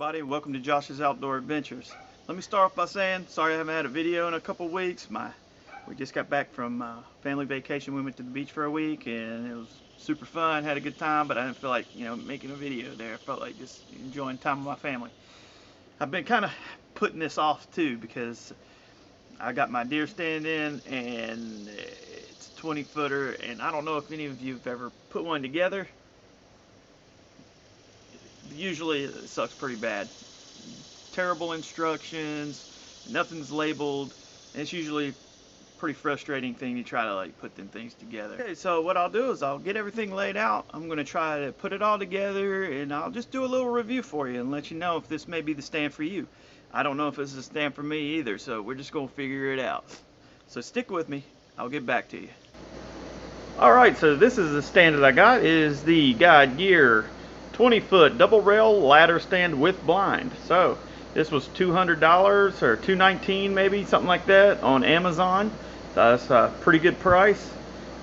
everybody, and welcome to Josh's Outdoor Adventures. Let me start off by saying, sorry I haven't had a video in a couple weeks. We just got back from family vacation. We went to the beach for a week, and it was super fun, had a good time, but I didn't feel like, making a video there. I felt like just enjoying time with my family. I've been kind of putting this off too, because I got my deer stand in, and it's a 20-footer, and I don't know if any of you have ever put one together. Usually it sucks pretty bad. Terrible instructions, nothing's labeled, and it's usually a pretty frustrating thing to try to put them things together. Okay, so what I'll do is I'll get everything laid out. I'm going to try to put it all together, and I'll just do a little review for you and let you know if this may be the stand for you. I don't know if this is a stand for me either, so we're just going to figure it out. So stick with me, I'll get back to you. Alright, so this is the stand that I got. It is the Guide Gear 20-foot double rail ladder stand with blind. So this was $200 or $219 maybe, something like that, on Amazon. So that's a pretty good price.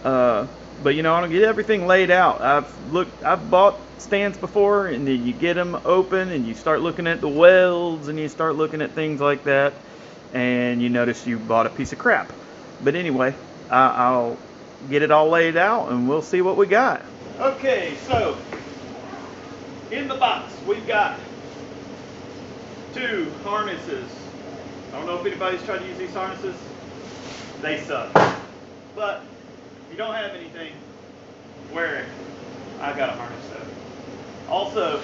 But I'm gonna get everything laid out. I've bought stands before, and then you get them open and you start looking at the welds and you start looking at things like that, and you notice you bought a piece of crap. But anyway, I'll get it all laid out and we'll see what we got. Okay, so in the box, we've got 2 harnesses. I don't know if anybody's tried to use these harnesses. They suck. But if you don't have anything, wear it. I got a harness though. Also,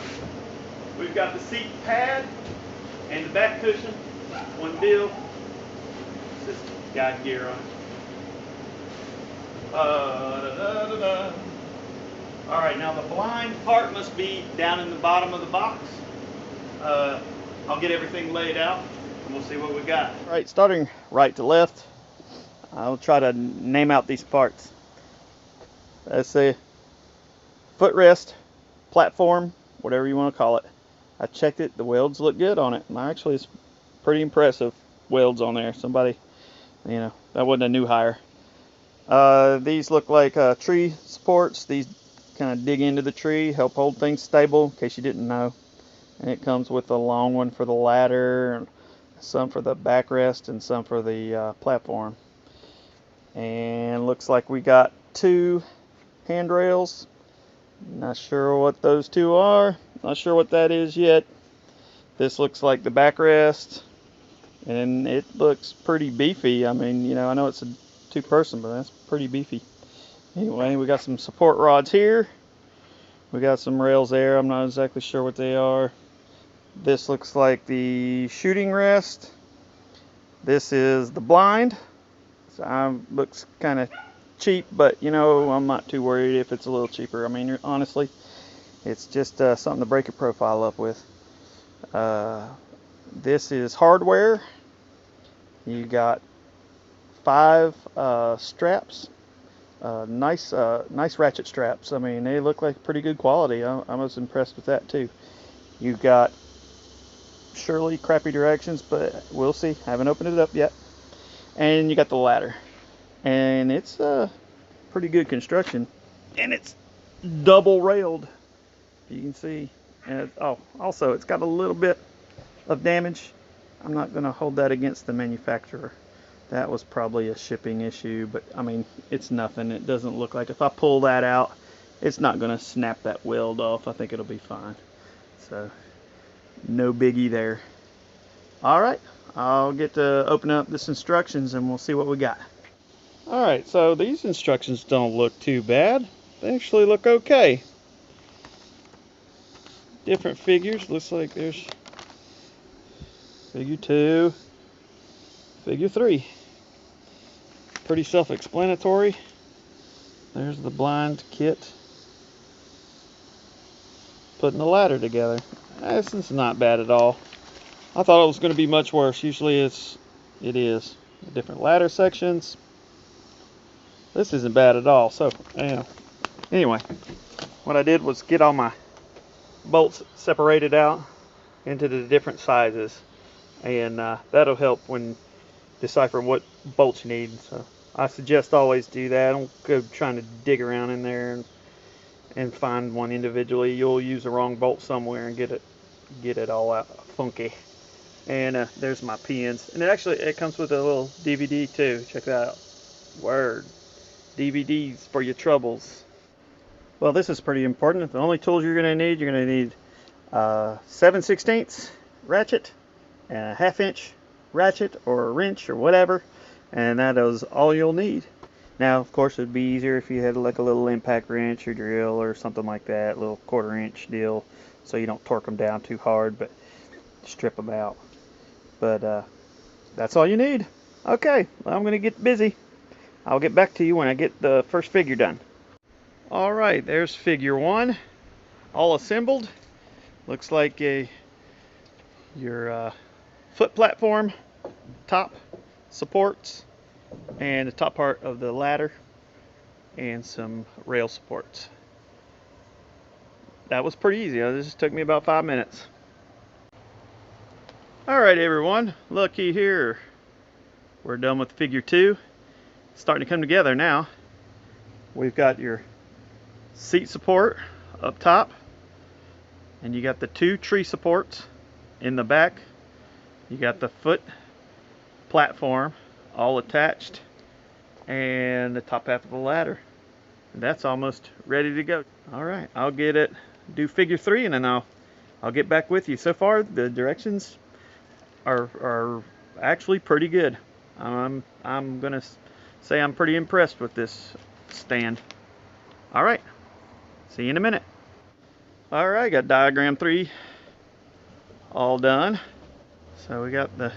we've got the seat pad and the back cushion. One deal. This is Guide Gear on it. Alright, now the blind part must be down in the bottom of the box. I'll get everything laid out and we'll see what we got. Alright, starting right to left, I'll try to name out these parts. That's a footrest, platform, whatever you want to call it. I checked it, the welds look good on it. And actually, it's pretty impressive welds on there. Somebody, that wasn't a new hire. These look like tree supports. These kind of dig into the tree, help hold things stable, in case you didn't know. And it comes with a long one for the ladder, some for the backrest, and some for the platform. And looks like we got 2 handrails. Not sure what those 2 are. Not sure what that is yet. This looks like the backrest, and it looks pretty beefy. I mean, I know it's a 2-person, but that's pretty beefy. Anyway, we got some support rods here. We got some rails there. I'm not exactly sure what they are. This looks like the shooting rest. This is the blind. So looks kind of cheap, but I'm not too worried if it's a little cheaper. I mean, honestly, it's just something to break your profile up with. This is hardware. You got 5 straps. Nice ratchet straps. I mean, they look like pretty good quality. I was impressed with that too. You've got surely crappy directions, but we'll see. Haven't opened it up yet. And you got the ladder, and it's pretty good construction, and it's double railed. You can see. And also it's got a little bit of damage. I'm not going to hold that against the manufacturer. That was probably a shipping issue, but I mean, it's nothing. It doesn't look like, if I pull that out, it's not going to snap that weld off. I think it'll be fine. So, no biggie there. Alright, I'll get to open up this instructions and we'll see what we got. Alright, so these instructions don't look too bad. They actually look okay. Different figures. Looks like there's figure 2, figure 3. Pretty self-explanatory. There's the blind kit. Putting the ladder together. This is not bad at all. I thought it was going to be much worse. Usually it is. Different ladder sections. This isn't bad at all. So, anyway, what I did was get all my bolts separated out into the different sizes, and that'll help when deciphering what bolts you need. So I suggest always do that. Don't go trying to dig around in there and find one individually. You'll use the wrong bolt somewhere and get it get it all out funky. And there's my pins. And it comes with a little DVD too. Check that out. Word. DVDs for your troubles. Well, this is pretty important. The only tools you're going to need 7/16 ratchet and a 1/2 inch ratchet or a wrench or whatever. And that is all you'll need. Now, of course, it'd be easier if you had like a little impact wrench or drill or something like that, a little 1/4 inch deal, so you don't torque them down too hard, but strip them out. But that's all you need. Okay, well, I'm going to get busy. I'll get back to you when I get the first figure done. All right, there's figure 1, all assembled. Looks like your foot platform, top supports, and the top part of the ladder, and some rail supports. That was pretty easy. This just took me about 5 minutes. All right, everyone, looky here. We're done with figure 2. It's starting to come together now. We've got your seat support up top, and you got the 2 tree supports in the back. You got the foot platform all attached, and the top half of the ladder. And that's almost ready to go. All right, I'll do figure 3, and then I'll get back with you. So far, the directions are actually pretty good. I'm gonna say I'm pretty impressed with this stand. All right, see you in a minute. All right, got diagram 3 all done. So we got the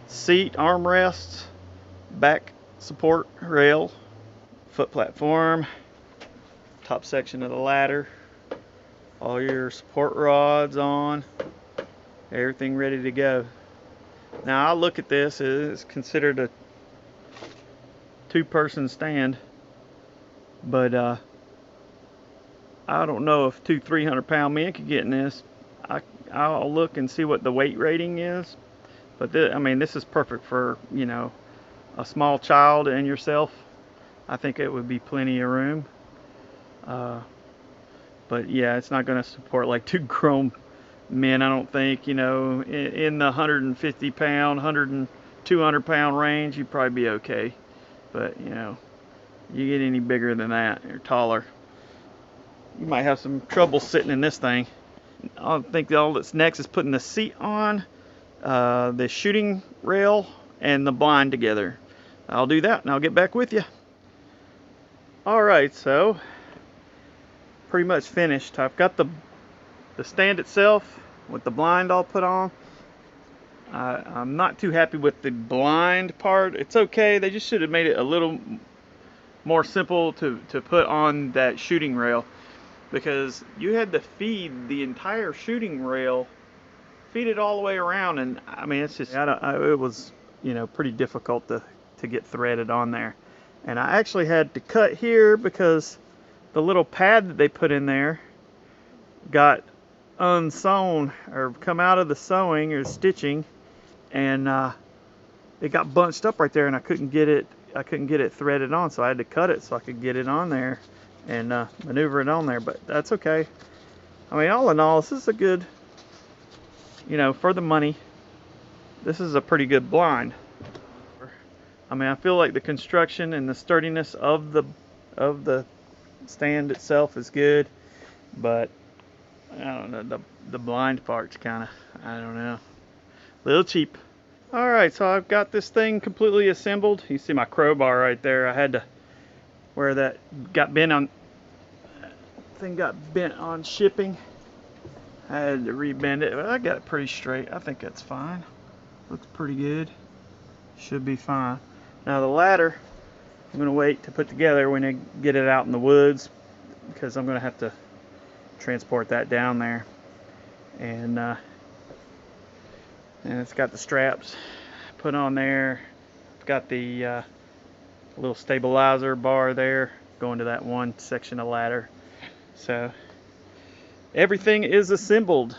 seat armrests, back support rail, foot platform, top section of the ladder, all your support rods on, everything ready to go. Now I look at this as considered a 2-person stand, but I don't know if 2 300-pound men could get in this. I'll look and see what the weight rating is, but I mean, this is perfect for, you know, a small child and yourself. I think it would be plenty of room. But yeah, it's not going to support like 2 grown men, I don't think. You know, in the 150-pound, 200-pound range, you'd probably be okay. But you know, you get any bigger than that or taller, you might have some trouble sitting in this thing. I think all that's next is putting the seat on, the shooting rail, and the blind together. I'll do that and I'll get back with you. Alright, so pretty much finished. I've got the stand itself with the blind all put on. I'm not too happy with the blind part. It's okay, they just should have made it a little more simple to put on that shooting rail, because you had to feed the entire shooting rail, feed it all the way around, and I mean, it's just, it was, you know, pretty difficult to get threaded on there. And I actually had to cut here because the little pad that they put in there got unsewn or come out of the sewing or stitching, and it got bunched up right there, and I couldn't get it threaded on, so I had to cut it so I could get it on there and maneuver it on there. But that's okay. I mean, all in all, this is a good, you know, for the money, this is a pretty good blind. I mean, I feel like the construction and the sturdiness of the stand itself is good, but I don't know, the blind part's kind of, I don't know, a little cheap. All right, so I've got this thing completely assembled. You see my crowbar right there. I had to, where that got bent on, thing got bent on shipping, I had to rebend it. But I got it pretty straight. I think that's fine. Looks pretty good. Should be fine. Now the ladder, I'm going to wait to put together when I get it out in the woods, because I'm going to have to transport that down there. And it's got the straps put on there. It's got the little stabilizer bar there going to that one section of ladder. So everything is assembled,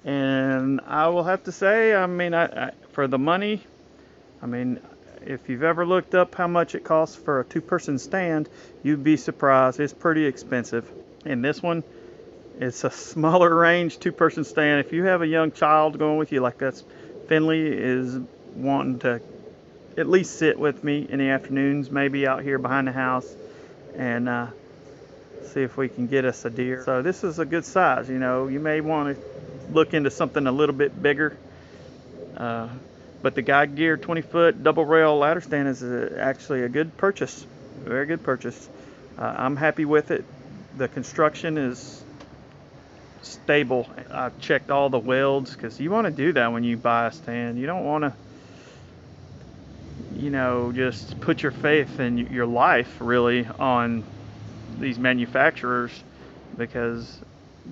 and I will have to say, I mean, for the money, I mean, if you've ever looked up how much it costs for a 2-person stand, you'd be surprised. It's pretty expensive, and this one It's a smaller range, two-person stand. If you have a young child going with you, like that's Finley is wanting to at least sit with me in the afternoons, maybe out here behind the house, and see if we can get us a deer. So this is a good size. You know, you may want to look into something a little bit bigger. But the Guide Gear 20-foot double rail ladder stand is actually a good purchase, a very good purchase. I'm happy with it. The construction is stable. I've checked all the welds, because you want to do that when you buy a stand. You don't want to, you know, just put your faith and your life really on these manufacturers, because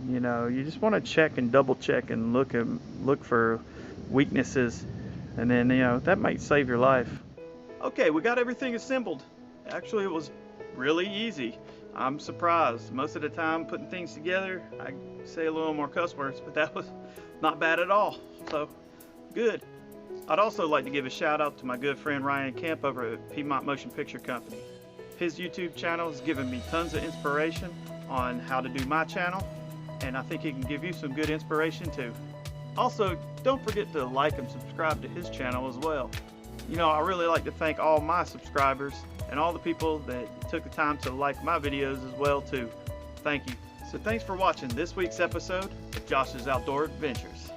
you know, you just want to check and double check and look for weaknesses, and then, you know, that might save your life. Okay, we got everything assembled. Actually, it was really easy. I'm surprised. Most of the time putting things together, I say a little more cuss words, but that was not bad at all. So good. I'd also like to give a shout out to my good friend Ryan Kemp over at Piedmont Motion Picture Company. His YouTube channel has given me tons of inspiration on how to do my channel, and I think it can give you some good inspiration too. Also, don't forget to like and subscribe to his channel as well. You know, I really like to thank all my subscribers and all the people that took the time to like my videos as well too. Thank you. So thanks for watching this week's episode of Josh's Outdoor Adventures.